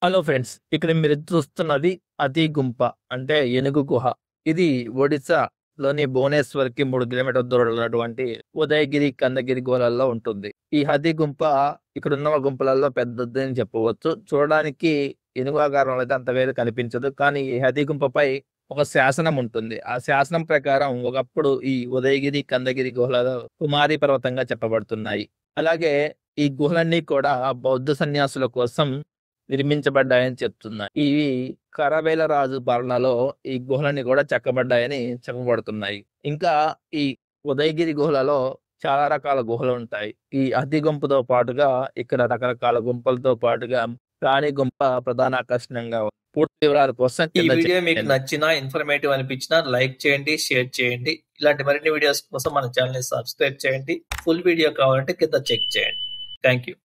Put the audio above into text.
Hello friends. ఇక్కడ మీరు చూస్తున్నది అతి గుంప అంటే ఏనుగు గుహ. ఇది ఒడిస్సాలోని భువనేశ్వర్‌కి 3 కిలోమీటర్ల దూరంలో ఉన్నటువంటి ఉదయగిరి, కందగిరి గుహలలో ఉంటుంది. ఈ హథీ గుంప ఇక్కడున్న గుంపలలో పెద్దదని చెప్పవచ్చు. చూడడానికి ఏనుగు ఆకారంలో అయితే అంత వేరు కనిపించదు. కానీ ఈ హథీ గుంపపై ఒక శాసనం ఉంటుంది. ఆ శాసనం ప్రకారం ఒకప్పుడు ఈ ఉదయగిరి, కందగిరి గుహలలో కుమారి పర్వతంగా చెప్పబడుతున్నాయి. అలాగే ఈ గుహలన్నీ కూడా బౌద్ధ సన్యాసుల కోసం నిర్మించబడ్డాయని చెప్తున్నాయి. ఇవి ఖరవేల రాజు పాలనలో ఈ గుహలన్నీ కూడా చెక్కబడ్డాయని చెప్పబడుతున్నాయి. ఇంకా ఈ ఉదయగిరి గుహలలో చాలా రకాల గుహలుంటాయి. ఈ అతి గుంపుతో పాటుగా ఇక్కడ రకరకాల గుంపలతో పాటుగా ప్రాణి గుంప ప్రధాన ఆకర్షణంగా ఉంది. పూర్తి వివరాల కోసం ఈ కింద వీడియో మీకు నచ్చినా, ఇన్ఫర్మేటివ్ అనిపించినా లైక్ చేయండి, షేర్ చేయండి. ఇలాంటి మరిన్ని వీడియోస్ కోసం మన ఛానల్ ని సబ్స్క్రైబ్ చేయండి. ఫుల్ వీడియో కావాలంటే కింద చెక్ చేయండి. Thank you.